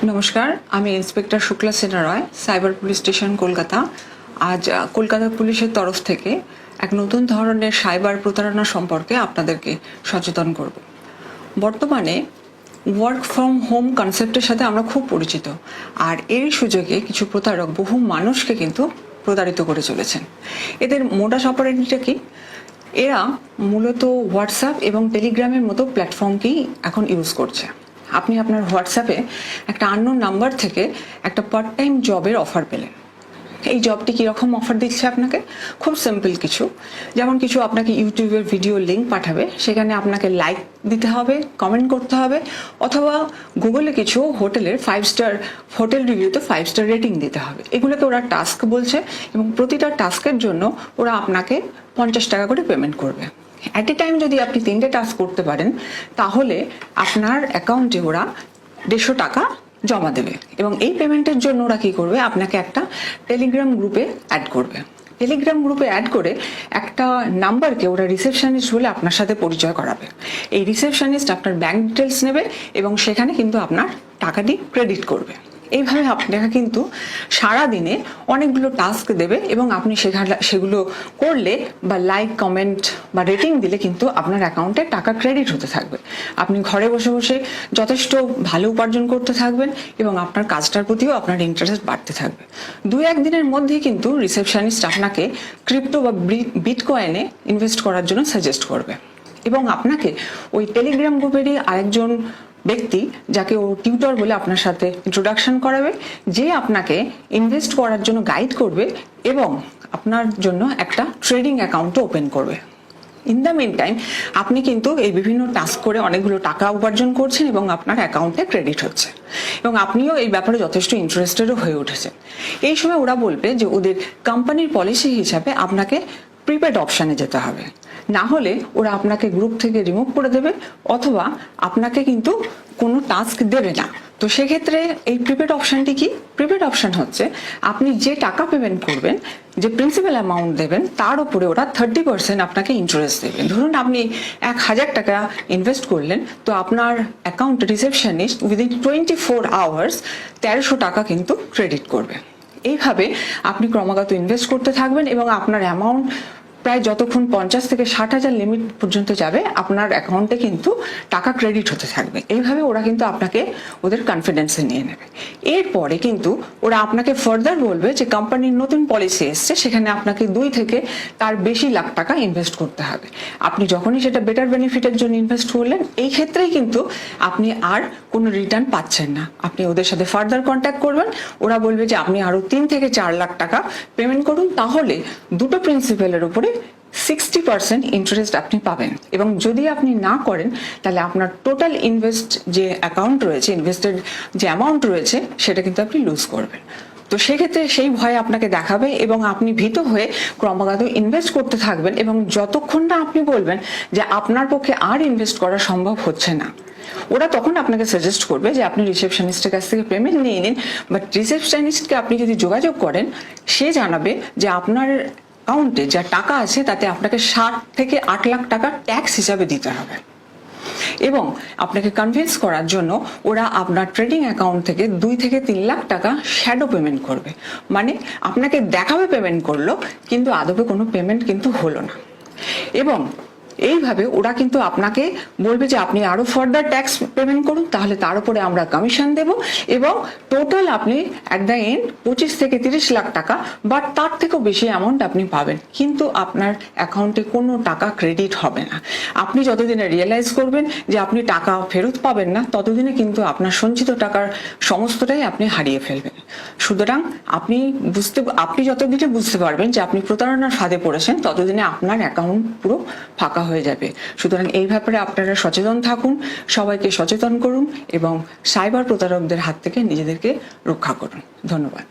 নমস্কার, আমি ইন্সপেক্টর শুক্লা সেনা রয়, সাইবার পুলিশ স্টেশন কলকাতা। আজ কলকাতা পুলিশের তরফ থেকে এক নতুন ধরনের সাইবার প্রতারণা সম্পর্কে আপনাদেরকে সচেতন করব। বর্তমানে ওয়ার্ক ফ্রম হোম কনসেপ্টের সাথে আমরা খুব পরিচিত, আর এর সুযোগে কিছু প্রতারক বহু মানুষকে কিন্তু প্রতারিত করে চলেছেন। এদের মোডাস অপারেন্ডিটা কি? এরা মূলত হোয়াটসঅ্যাপ এবং টেলিগ্রামের মতো প্ল্যাটফর্মকেই এখন ইউজ করছে। আপনি আপনার হোয়াটসঅ্যাপে একটা আননোন নাম্বার থেকে একটা পার্ট টাইম জবের অফার পেলেন। এই জবটি কীরকম অফার দিচ্ছে আপনাকে? খুব সিম্পল কিছু, যেমন কিছু আপনাকে ইউটিউবের ভিডিও লিঙ্ক পাঠাবে, সেখানে আপনাকে লাইক দিতে হবে, কমেন্ট করতে হবে, অথবা গুগলে কিছু হোটেলের 5 স্টার হোটেল রিভিউতে 5 স্টার রেটিং দিতে হবে। এগুলোকে ওরা টাস্ক বলছে এবং প্রতিটা টাস্কের জন্য ওরা আপনাকে 50 টাকা করে পেমেন্ট করবে। অ্যাট এ টাইম যদি আপনি 3টে টাস্ক করতে পারেন, তাহলে আপনার অ্যাকাউন্টে ওরা 150 টাকা জমা দেবে এবং এই পেমেন্টের জন্য ওরা কী করবে, আপনাকে একটা টেলিগ্রাম গ্রুপে অ্যাড করবে। টেলিগ্রাম গ্রুপে অ্যাড করে একটা নাম্বারকে ওরা রিসেপশনিস্ট বলে আপনার সাথে পরিচয় করাবে। এই রিসেপশনিস্ট আপনার ব্যাংক ডিটেলস নেবে এবং সেখানে কিন্তু আপনার টাকাটি ক্রেডিট করবে। এইভাবে আপনাকে কিন্তু সারাদিনে অনেকগুলো টাস্ক দেবে এবং আপনি সেগুলো করলে বা লাইক, কমেন্ট বা রেটিং দিলে কিন্তু আপনার অ্যাকাউন্টে টাকা ক্রেডিট হতে থাকবে। আপনি ঘরে বসে বসে যথেষ্ট ভালো উপার্জন করতে থাকবেন এবং আপনার কাজটার প্রতিও আপনার ইন্টারেস্ট বাড়তে থাকবে। 2-1 দিনের মধ্যেই কিন্তু রিসেপশনিস্ট আপনাকে ক্রিপ্টো বা বিটকয়েনে ইনভেস্ট করার জন্য সাজেস্ট করবে এবং আপনাকে ওই টেলিগ্রাম গ্রুপেরই আরেকজন ব্যক্তি, যাকে ও টিউটর বলে আপনার সাথে ইন্ট্রোডাকশন করাবে, যে আপনাকে ইনভেস্ট করার জন্য গাইড করবে এবং আপনার জন্য একটা ট্রেডিং অ্যাকাউন্টও ওপেন করবে। ইন দ্য মিন টাইম আপনি কিন্তু এই বিভিন্ন টাস্ক করে অনেকগুলো টাকা উপার্জন করছেন এবং আপনার অ্যাকাউন্টে ক্রেডিট হচ্ছে এবং আপনিও এই ব্যাপারে যথেষ্ট ইন্টারেস্টেডও হয়ে উঠেছেন। এই সময় ওরা বলবে যে ওদের কোম্পানির পলিসি হিসাবে আপনাকে প্রিপেড অপশানে যেতে হবে, না হলে ওরা আপনাকে গ্রুপ থেকে রিমুভ করে দেবে অথবা আপনাকে কিন্তু কোনো টাস্ক দেবে না। তো সেক্ষেত্রে এই প্রিপেড অপশানটি কি? প্রিপেড অপশান হচ্ছে আপনি যে টাকা পেমেন্ট করবেন, যে প্রিন্সিপাল অ্যামাউন্ট দেবেন, তার উপরে ওরা 30% আপনাকে ইন্টারেস্ট দেবেন। ধরুন আপনি 1000 টাকা ইনভেস্ট করলেন, তো আপনার অ্যাকাউন্ট রিসেপশনিস্ট উইদিন 24 আওয়ার্স 1300 টাকা কিন্তু ক্রেডিট করবে। এইভাবে আপনি ক্রমাগত ইনভেস্ট করতে থাকবেন এবং আপনার অ্যামাউন্ট প্রায় যতক্ষণ 50 থেকে 60,000 লিমিট পর্যন্ত যাবে, আপনার অ্যাকাউন্টে কিন্তু টাকা ক্রেডিট হতে থাকবে। এইভাবে ওরা কিন্তু আপনাকে ওদের কনফিডেন্সে নিয়ে নেবে। এরপরে কিন্তু ওরা আপনাকে ফার্দার বলবে যে কোম্পানির নতুন পলিসি এসছে, সেখানে আপনাকে 2 থেকে তার বেশি লাখ টাকা ইনভেস্ট করতে হবে। আপনি যখনই সেটা বেটার বেনিফিটের জন্য ইনভেস্ট করলেন, এই ক্ষেত্রেই কিন্তু আপনি আর কোনো রিটার্ন পাচ্ছেন না। আপনি ওদের সাথে ফার্দার কন্ট্যাক্ট করবেন, ওরা বলবে যে আপনি আরও 3 থেকে 4 লাখ টাকা পেমেন্ট করুন, তাহলে দুটো প্রিন্সিপালের উপরে 60% ইন্টারেস্ট আপনি পাবেন। এবং যদি আপনি না করেন, তাহলে আপনার টোটাল ইনভেস্ট যে অ্যাকাউন্ট রয়েছে, ইনভেস্টেড যে অ্যামাউন্ট রয়েছে, সেটা কিন্তু আপনি লুজ করবেন। তো সেক্ষেত্রে সেই ভয় আপনাকে দেখাবে এবং আপনি ভীত হয়ে ক্রমাগত ইনভেস্ট করতে থাকবেন এবং যতক্ষণ না আপনি বলবেন যে আপনার পক্ষে আর ইনভেস্ট করা সম্ভব হচ্ছে না, ওরা তখন আপনাকে সাজেস্ট করবে যে আপনি রিসেপশনিস্টের কাছ থেকে পেমেন্ট নিয়ে নিন। বাট রিসেপশনিস্টকে আপনি যদি যোগাযোগ করেন, সে জানাবে যে আপনার অ্যাকাউন্টে যা টাকা আছে তাতে আপনাকে 7 থেকে 8 লাখ টাকা ট্যাক্স হিসাবে দিতে হবে এবং আপনাকে কনভিন্স করার জন্য ওরা আপনার ট্রেডিং অ্যাকাউন্ট থেকে 2 থেকে 3 লাখ টাকা শ্যাডো পেমেন্ট করবে। মানে আপনাকে দেখাবে পেমেন্ট করলো, কিন্তু আদপে কোনো পেমেন্ট কিন্তু হলো না। এবং এইভাবে ওরা কিন্তু আপনাকে বলবে যে আপনি আরো ফার্দার ট্যাক্স পেমেন্ট করুন, তাহলে তার উপরে আমরা কমিশন দেব এবং টোটাল আপনি অ্যাট দ্য এন্ড 25 থেকে 30 লাখ টাকা বা তার থেকেও বেশি অ্যামাউন্ট আপনি পাবেন, কিন্তু আপনার অ্যাকাউন্টে কোনো টাকা ক্রেডিট হবে না। আপনি যতদিনে রিয়েলাইজ করবেন যে আপনি টাকা ফেরত পাবেন না, ততদিনে কিন্তু আপনার সঞ্চিত টাকার সমস্তটাই আপনি হারিয়ে ফেলবেন। সুতরাং আপনি যতদিনে বুঝতে পারবেন যে আপনি প্রতারণার ফাঁদে পড়েছেন, ততদিনে আপনার অ্যাকাউন্ট পুরো ফাঁকা হয়ে যাবে। সুতরাং এই ব্যাপারে আপনারা সচেতন থাকুন, সবাইকে সচেতন করুন এবং সাইবার প্রতারকদের হাত থেকে নিজেদেরকে রক্ষা করুন। ধন্যবাদ।